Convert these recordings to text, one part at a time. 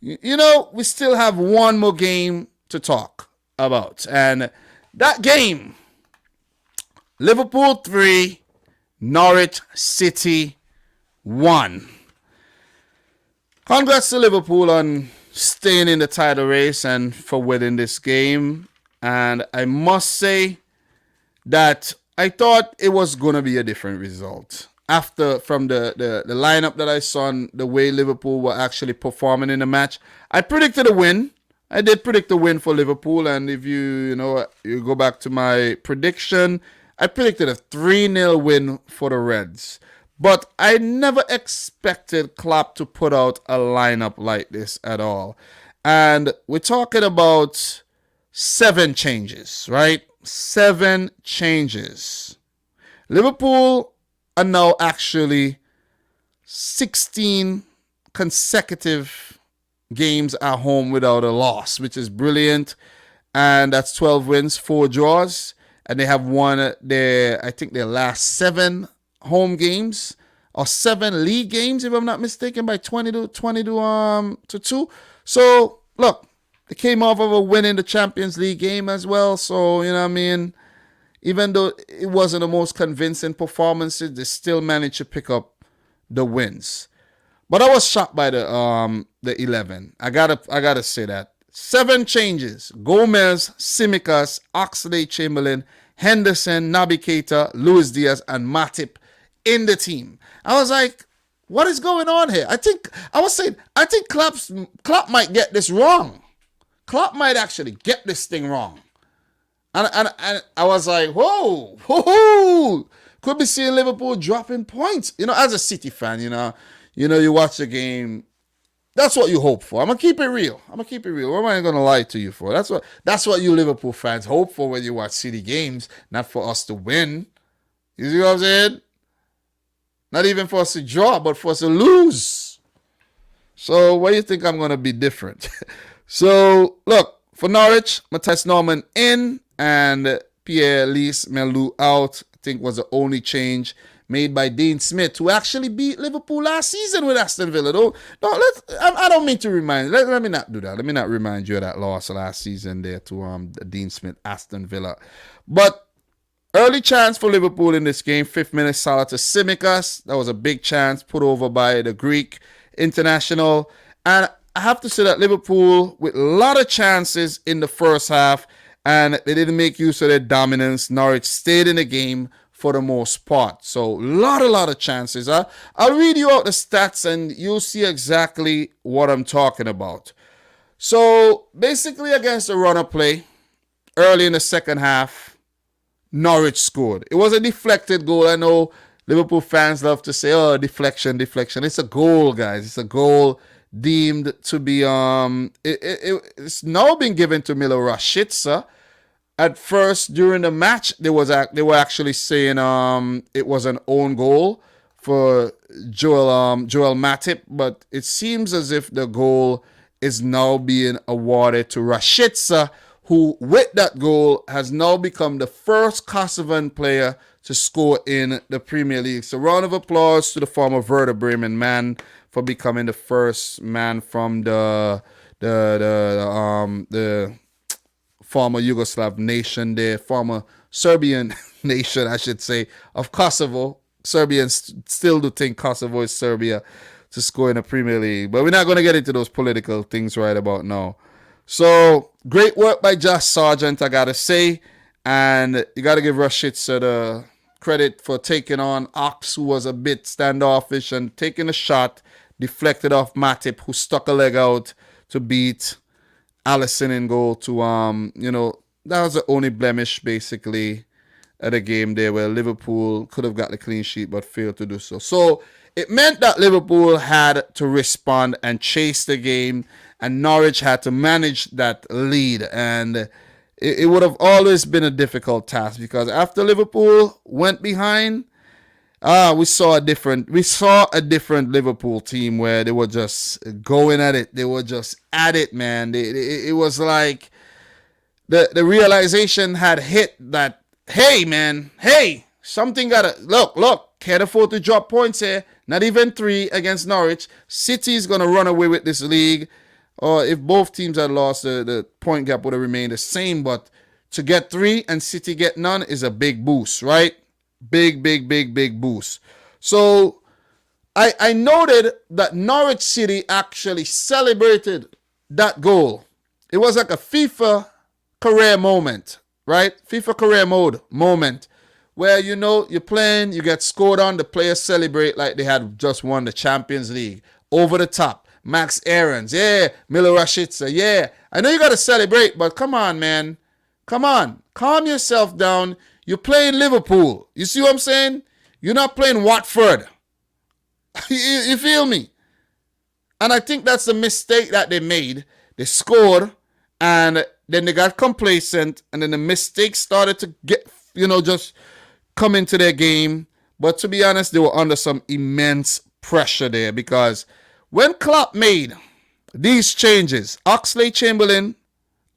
You know, we still have one more game to talk about. And that game, Liverpool 3, Norwich City 1. Congrats to Liverpool on staying in the title race and for winning this game. And I must say that I thought it was going to be a different result. From the lineup that I saw and the way Liverpool were actually performing in the match, I predicted a win. I did predict a win for Liverpool, and if you go back to my prediction, I predicted a 3-0 win for the Reds. But I never expected Klopp to put out a lineup like this at all. And we're talking about 7 changes, right? 7 changes. Liverpool are now actually 16 consecutive games at home without a loss, which is brilliant. And that's 12 wins, 4 draws. And they have won their last 7 home games or 7 league games, if I'm not mistaken, by 20 to 2. So, look, they came off of a win in the Champions League game as well. So, you know what I mean? Even though it wasn't the most convincing performances, they still managed to pick up the wins. But I was shocked by the 11. I gotta say that. 7 changes. Gomez, Tsimikas, Oxlade-Chamberlain, Henderson, Naby Keita, Luis Diaz, and Matip in the team. I was like, what is going on here? I think Klopp might get this wrong. Klopp might actually get this thing wrong. And I was like, whoa, could be seeing Liverpool dropping points. You know, as a City fan, you watch the game. That's what you hope for. I'm gonna keep it real. What am I gonna lie to you for? That's what you Liverpool fans hope for when you watch City games. Not for us to win. You see what I'm saying? Not even for us to draw, but for us to lose. So why do you think I'm gonna be different? So look, for Norwich, Matthias Norman in and Pierre-Lise Melou out, I think was the only change made by Dean Smith, who actually beat Liverpool last season with Aston Villa. I don't mean to remind. Let me not do that. Let me not remind you of that loss last season there to Dean Smith, Aston Villa. But early chance for Liverpool in this game. 5th minute, Salah to Tsimikas. That was a big chance put over by the Greek international. And I have to say that Liverpool, with a lot of chances in the first half, and they didn't make use of their dominance. Norwich stayed in the game for the most part. So, lot of chances. I'll read you out the stats and you'll see exactly what I'm talking about. So, basically against the runner play, early in the second half, Norwich scored. It was a deflected goal. I know Liverpool fans love to say, oh, deflection. It's a goal, guys. It's a goal deemed to be it's now been given to Milo Rashica. At first during the match they were actually saying it was an own goal for Joel Matip, but it seems as if the goal is now being awarded to Rashica, who with that goal has now become the first Kosovan player to score in the Premier League. So round of applause to the former Werder Bremen man for becoming the first man from the former Yugoslav nation there, former Serbian nation, I should say, of Kosovo. Serbians still do think Kosovo is Serbia to score in the Premier League. But we're not going to get into those political things right about now. So, great work by Josh Sargent, I got to say. And you got to give Rashica the credit for taking on Ox, who was a bit standoffish, and taking a shot, deflected off Matip, who stuck a leg out to beat Alisson in goal to, that was the only blemish, basically, at the game there where Liverpool could have got the clean sheet but failed to do so. So, it meant that Liverpool had to respond and chase the game, and Norwich had to manage that lead. And it would have always been a difficult task, because after Liverpool went behind, we saw a different Liverpool team where they were just going at it. They were just at it, man. It was like the realization had hit that, hey, man, something gotta look, can't afford to drop points here. Not even 3 against Norwich. City's gonna run away with this league. or if both teams had lost, the point gap would have remained the same. But to get 3 and City get none is a big boost, right? Big boost. So I noted that Norwich City actually celebrated that goal. It was like a FIFA career moment, right? FIFA career mode moment where, you're playing, you get scored on, the players celebrate like they had just won the Champions League. Over the top. Max Aarons, yeah. Milo Rashica, yeah. I know you got to celebrate, but come on, man. Come on. Calm yourself down. You're playing Liverpool. You see what I'm saying? You're not playing Watford. You feel me? And I think that's the mistake that they made. They scored, and then they got complacent, and then the mistakes started to get, just come into their game. But to be honest, they were under some immense pressure there, because when Klopp made these changes, Oxlade-Chamberlain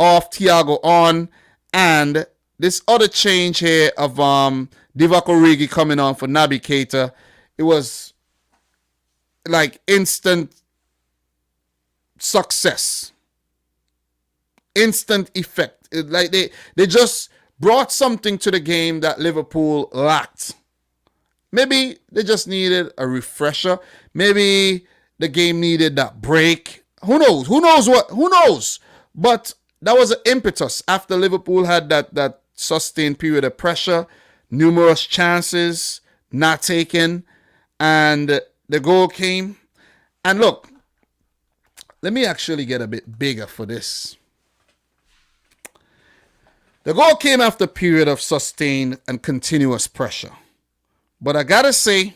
off, Thiago on, and this other change here of Divock Origi coming on for Naby Keita, it was like instant success, instant effect. Like they just brought something to the game that Liverpool lacked. Maybe they just needed a refresher. Maybe the game needed that break. Who knows? Who knows? But that was an impetus after Liverpool had that sustained period of pressure, numerous chances not taken, and the goal came. And look, let me actually get a bit bigger for this. The goal came after a period of sustained and continuous pressure. But I gotta say,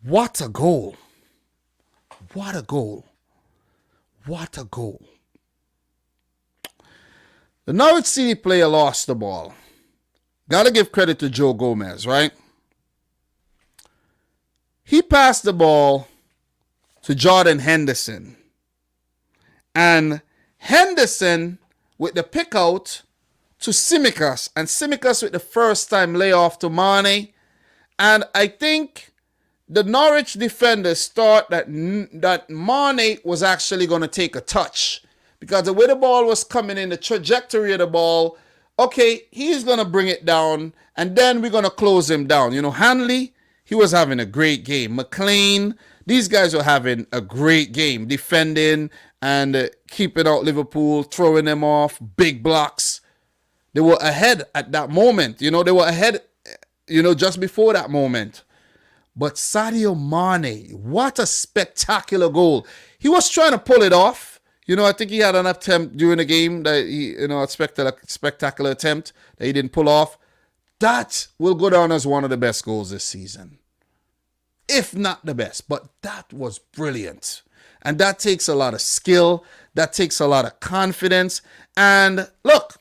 what a goal. What a goal. What a goal. The Norwich City player lost the ball. Gotta give credit to Joe Gomez, right? He passed the ball to Jordan Henderson. And Henderson with the pick out to Tsimikas. And Tsimikas with the first time layoff to Mane. And I think the Norwich defenders thought that Mane was actually going to take a touch. Because the way the ball was coming in, the trajectory of the ball, okay, he's going to bring it down. And then we're going to close him down. Hanley, he was having a great game. McLean, these guys were having a great game. Defending and keeping out Liverpool, throwing them off, big blocks. They were ahead at that moment. They were ahead, just before that moment. But Sadio Mane, what a spectacular goal. He was trying to pull it off. I think he had an attempt during the game that he, a spectacular attempt that he didn't pull off. That will go down as one of the best goals this season. If not the best. But that was brilliant. And that takes a lot of skill. That takes a lot of confidence. And look,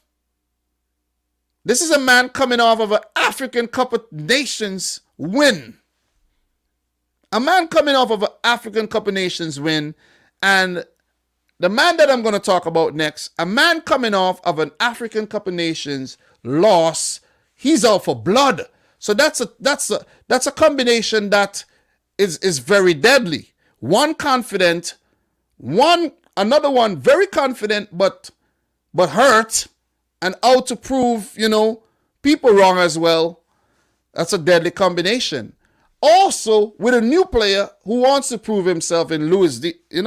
this is a man coming off of an African Cup of Nations win. A man coming off of an African Cup of Nations win. And the man that I'm going to talk about next, a man coming off of an African Cup of Nations loss, he's out for blood. So that's a combination that is very deadly. One confident, another one very confident but hurt and out to prove, people wrong as well. That's a deadly combination. Also, with a new player who wants to prove himself in Lewis,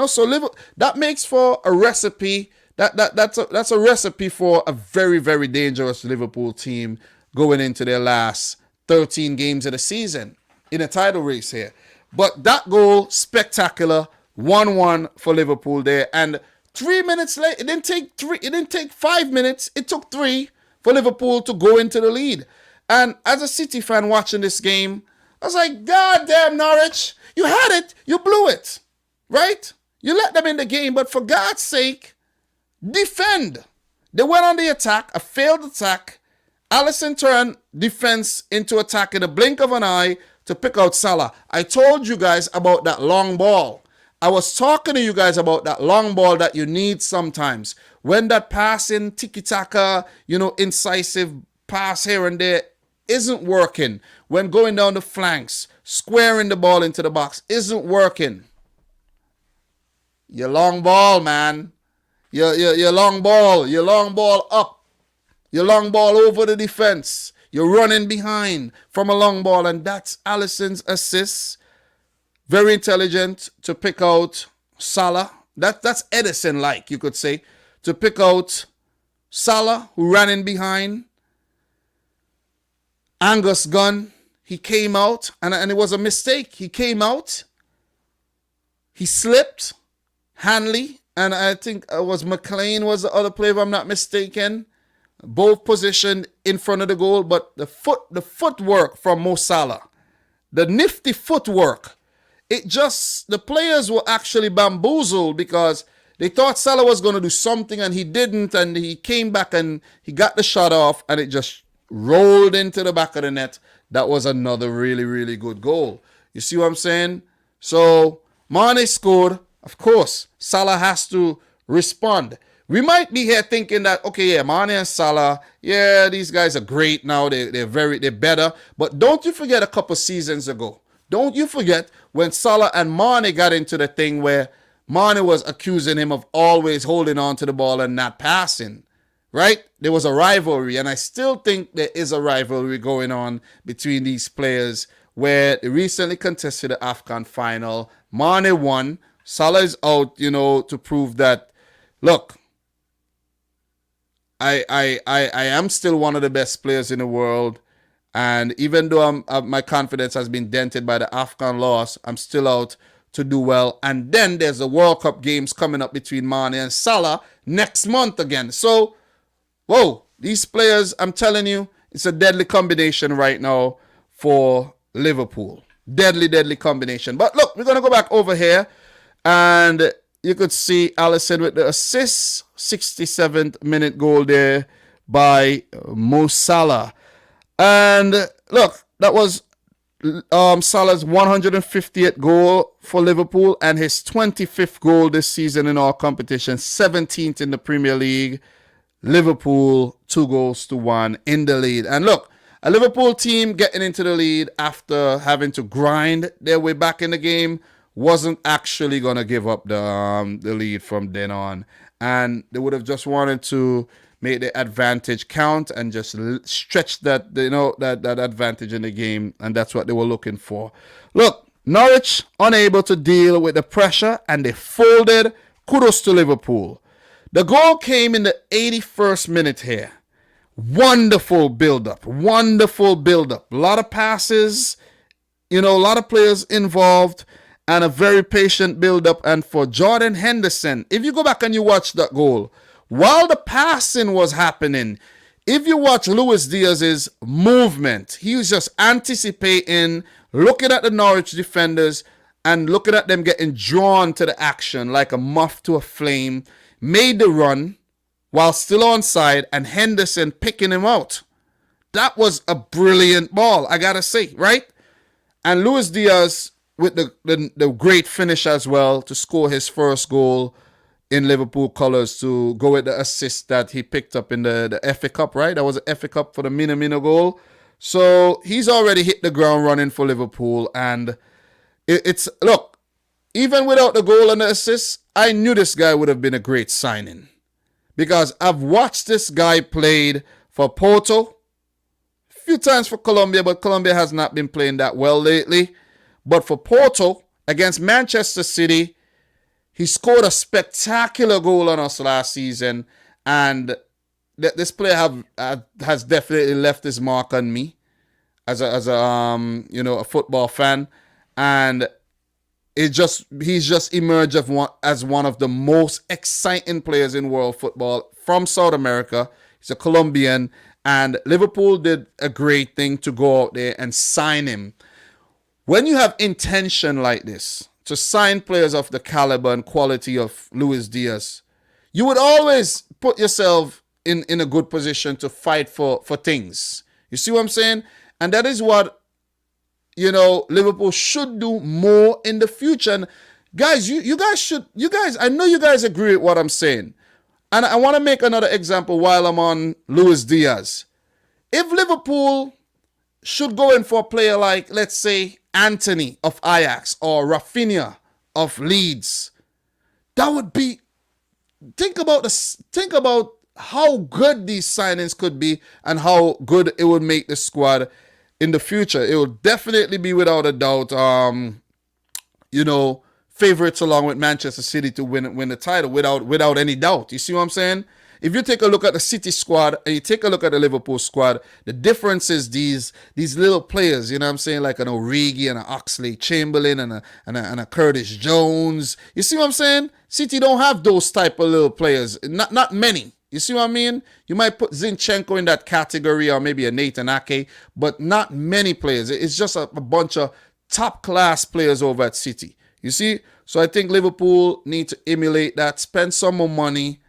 so that makes for a recipe. That's a recipe for a very, very dangerous Liverpool team going into their last 13 games of the season in a title race here. But that goal, spectacular, 1-1 for Liverpool there. And 3 minutes late, it didn't take 5 minutes. It took 3 for Liverpool to go into the lead. And as a City fan watching this game, I was like, God damn, Norwich, you had it, you blew it, right? You let them in the game, but for God's sake, defend. They went on the attack, a failed attack. Alisson turned defense into attack in a blink of an eye to pick out Salah. I told you guys about that long ball. I was talking to you guys about that long ball that you need sometimes. When that passing, tiki-taka, incisive pass here and there isn't working. When going down the flanks, squaring the ball into the box isn't working. Your long ball, man. Your long ball. Your long ball up. Your long ball over the defense. You're running behind from a long ball. And that's Alisson's assist. Very intelligent to pick out Salah. That's Edison-like, you could say. To pick out Salah, who ran in behind. Angus Gunn, he came out, and it was a mistake. He came out. He slipped. Hanley, and I think it was McLean was the other player, if I'm not mistaken. Both positioned in front of the goal, but the footwork from Mo Salah, the nifty footwork, the players were actually bamboozled because they thought Salah was going to do something and he didn't, and he came back and he got the shot off and it just rolled into the back of the net. That was another really, really good goal. You see what I'm saying? So Mane scored. Of course, Salah has to respond. We might be here thinking that, okay, yeah, Mane and Salah, yeah, these guys are great now. They're better. But don't you forget a couple seasons ago. Don't you forget when Salah and Mane got into the thing where Mane was accusing him of always holding on to the ball and not passing, right? There was a rivalry, and I still think there is a rivalry going on between these players where they recently contested the AFCON final. Mane won. Salah is out, to prove that, look, I am still one of the best players in the world. And even though my confidence has been dented by the AFCON loss, I'm still out to do well. And then there's the World Cup games coming up between Mane and Salah next month again. So, whoa, these players, I'm telling you, it's a deadly combination right now for Liverpool. Deadly, deadly combination. But look, we're going to go back over here. And you could see Alisson with the assist. 67th minute goal there by Mo Salah. And look, that was Salah's 150th goal for Liverpool and his 25th goal this season in our competition. 17th in the Premier League. Liverpool 2-1 in the lead. And look, a Liverpool team getting into the lead after having to grind their way back in the game wasn't actually going to give up the lead from then on. And they would have just wanted to make the advantage count and just stretch that advantage in the game. And that's what they were looking for. Look, Norwich unable to deal with the pressure and they folded. Kudos to Liverpool. The goal came in the 81st minute here. Wonderful build-up. A lot of passes, a lot of players involved, and a very patient build-up. And for Jordan Henderson, if you go back and you watch that goal, while the passing was happening, if you watch Luis Diaz's movement, he was just anticipating, looking at the Norwich defenders and looking at them getting drawn to the action like a moth to a flame, made the run while still onside, and Henderson picking him out. That was a brilliant ball, I gotta say, right? And Luis Diaz with the great finish as well to score his first goal in Liverpool colours, to go with the assist that he picked up in the FA Cup, right? That was the FA Cup for the Mina goal. So he's already hit the ground running for Liverpool. And look, even without the goal and the assist, I knew this guy would have been a great signing. Because I've watched this guy played for Porto, a few times for Colombia, but Colombia has not been playing that well lately. But for Porto, against Manchester City, he scored a spectacular goal on us last season. And this player has definitely left his mark on me as a football fan. And he's just emerged as one of the most exciting players in world football from South America. He's a Colombian, and Liverpool did a great thing to go out there and sign him. When you have intention like this, to sign players of the caliber and quality of Luis Diaz, you would always put yourself in a good position to fight for things. You see what I'm saying? And that is what Liverpool should do more in the future. And guys, you guys, I know you guys agree with what I'm saying. And I want to make another example while I'm on Luis Diaz. If Liverpool should go in for a player like, let's say, Anthony of Ajax or Rafinha of Leeds, That would be, think about this. Think about how good these signings could be and how good it would make the squad in the future. It will definitely be, without a doubt, favorites along with Manchester City to win the title without any doubt. You see what I'm saying? If you take a look at the City squad and you take a look at the Liverpool squad, the difference is these little players, you know what I'm saying, like an Origi and an Oxley Chamberlain and a Curtis Jones. You see what I'm saying? City don't have those type of little players. Not many. You see what I mean? You might put Zinchenko in that category, or maybe a Nathan Ake, but not many players. It's just a bunch of top-class players over at City. You see? So I think Liverpool need to emulate that, spend some more money,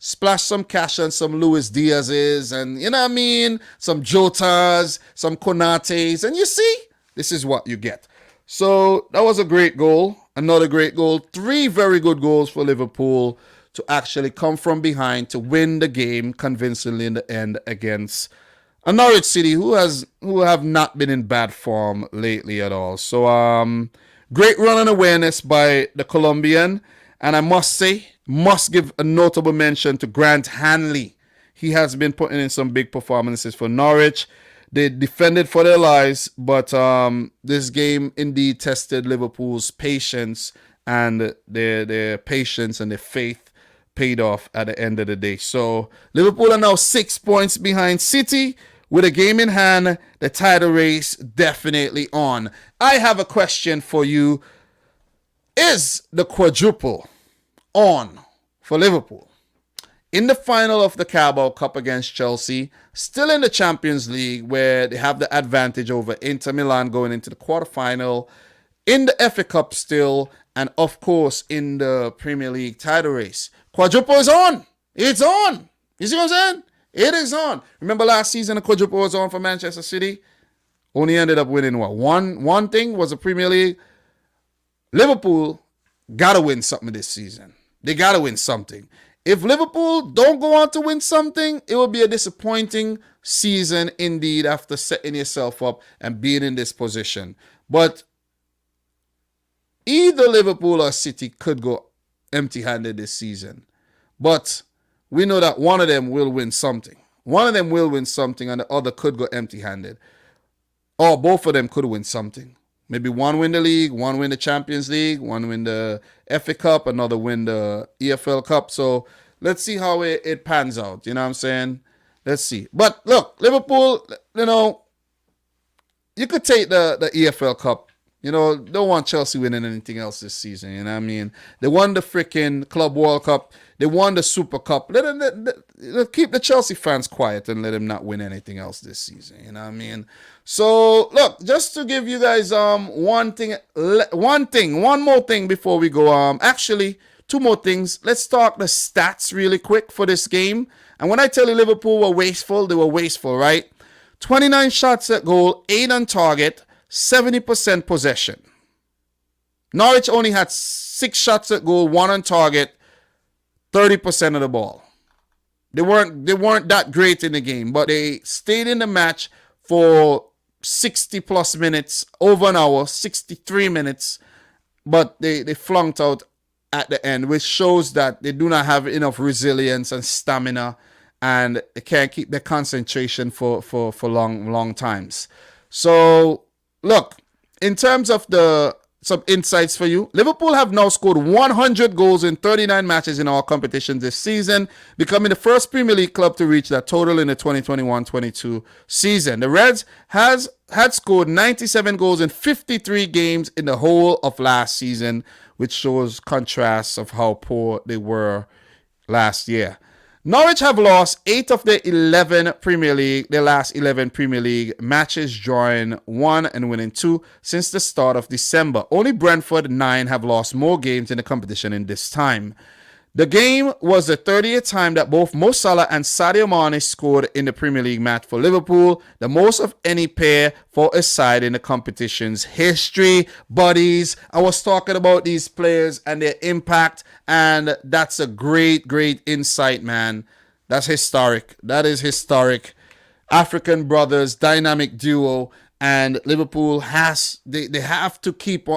splash some cash on some Luis Diaz's, and, you know what I mean, some Jotas, some Konates, and you see, this is what you get. So that was a great goal, another great goal. 3 very good goals for Liverpool to actually come from behind to win the game convincingly in the end against a Norwich City who have not been in bad form lately at all. So great run on awareness by the Colombian, and I must give a notable mention to Grant Hanley. He has been putting in some big performances for Norwich. They defended for their lives, but this game indeed tested Liverpool's patience, and their patience and their faith paid off at the end of the day. So Liverpool are now 6 points behind City. With a game in hand, the title race definitely on. I have a question for you. Is the quadruple on for Liverpool? In the final of the Carabao Cup against Chelsea, still in the Champions League where they have the advantage over Inter Milan going into the quarterfinal, in the FA Cup still, and of course in the Premier League title race. Quadruple is on. It's on. You see what I'm saying? It is on. Remember last season the quadruple was on for Manchester City? Only ended up winning what? One thing was the Premier League. Liverpool got to win something this season. They got to win something. If Liverpool don't go on to win something, it will be a disappointing season indeed after setting yourself up and being in this position. But either Liverpool or City could go empty-handed this season. But we know that one of them will win something. One of them will win something and the other could go empty-handed. Or both of them could win something. Maybe one win the league, one win the Champions League, one win the FA Cup, another win the EFL Cup. So let's see how it pans out. You know what I'm saying? Let's see. But look, Liverpool, you could take the EFL Cup. Don't want Chelsea winning anything else this season. You know what I mean? They won the freaking Club World Cup. They won the Super Cup. Let keep the Chelsea fans quiet and let them not win anything else this season. You know what I mean? So, look, just to give you guys one more thing before we go. Actually, 2 more things. Let's talk the stats really quick for this game. And when I tell you Liverpool were wasteful, they were wasteful, right? 29 shots at goal, 8 on target, 70% possession. Norwich only had 6 shots at goal, 1 on target, 30% of the ball. They weren't that great in the game, but they stayed in the match for 60 plus minutes, over an hour, 63 minutes, but they flunked out at the end, which shows that they do not have enough resilience and stamina, and they can't keep their concentration for long times. So look, in terms of some insights for you, Liverpool have now scored 100 goals in 39 matches in our competitions this season, becoming the first Premier League club to reach that total in the 2021-22 season. The Reds had scored 97 goals in 53 games in the whole of last season, which shows contrasts of how poor they were last year. Norwich have lost 8 of their last 11 Premier League matches, drawing 1 and winning 2 since the start of December. Only Brentford 9 have lost more games in the competition in this time. The game was the 30th time that both Mo Salah and Sadio Mane scored in the Premier League match for Liverpool, the most of any pair for a side in the competition's history. Buddies, I was talking about these players and their impact, and that's a great insight, man. That's historic. That is historic. African brothers, dynamic duo, and Liverpool they have to keep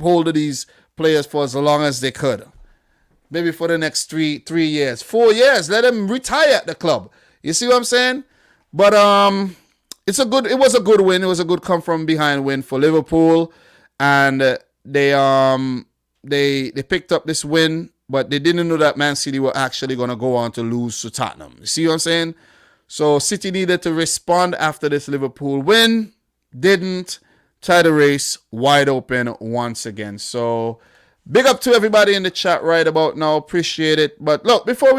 hold of these players for as long as they could. maybe for the next 3 years, 4 years. Let him retire at the club. You see what I'm saying? But it was a good win. It was a good come from behind win for Liverpool, and they picked up this win, but they didn't know that Man City were actually gonna go on to lose to Tottenham. You see what I'm saying? So City needed to respond after this Liverpool win. Didn't. Tie the race wide open once again. So big up to everybody in the chat right about now. Appreciate it. But look, before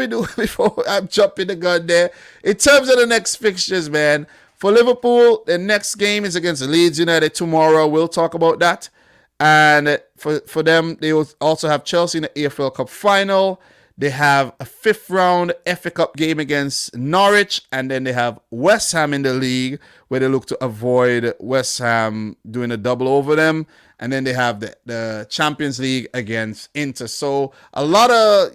I'm jumping the gun there, in terms of the next fixtures, man, for Liverpool, the next game is against Leeds United tomorrow. We'll talk about that. And for them, they will also have Chelsea in the AFL Cup final. They have a 5th round FA Cup game against Norwich, and then they have West Ham in the league, where they look to avoid West Ham doing a double over them. And then they have the Champions League against Inter. So a lot of,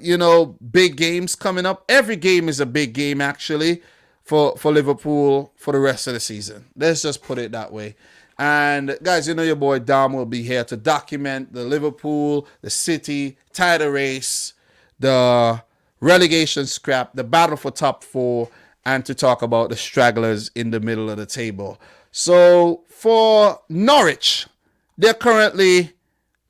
big games coming up. Every game is a big game, actually, for Liverpool for the rest of the season. Let's just put it that way. And guys, your boy Dom will be here to document the Liverpool, the City, title race, the relegation scrap, the battle for top 4, and to talk about the stragglers in the middle of the table. So for Norwich, they're currently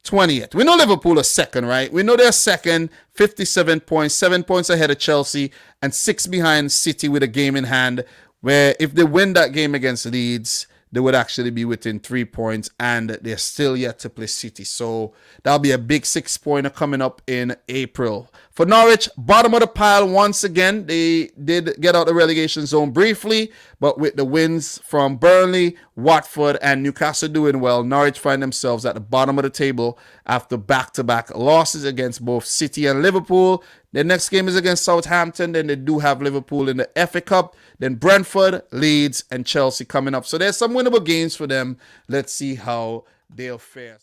20th. We know Liverpool are second, right? We know they're second, 57 points, 7 points ahead of Chelsea, and 6 behind City with a game in hand, where if they win that game against Leeds, they would actually be within 3 points, and they're still yet to play City. So that'll be a big 6-pointer coming up in April. For Norwich, bottom of the pile once again. They did get out the relegation zone briefly, but with the wins from Burnley, Watford, and Newcastle doing well, Norwich find themselves at the bottom of the table after back-to-back losses against both City and Liverpool. Their next game is against Southampton. Then they do have Liverpool in the FA Cup. Then Brentford, Leeds, and Chelsea coming up. So there's some winnable games for them. Let's see how they'll fare.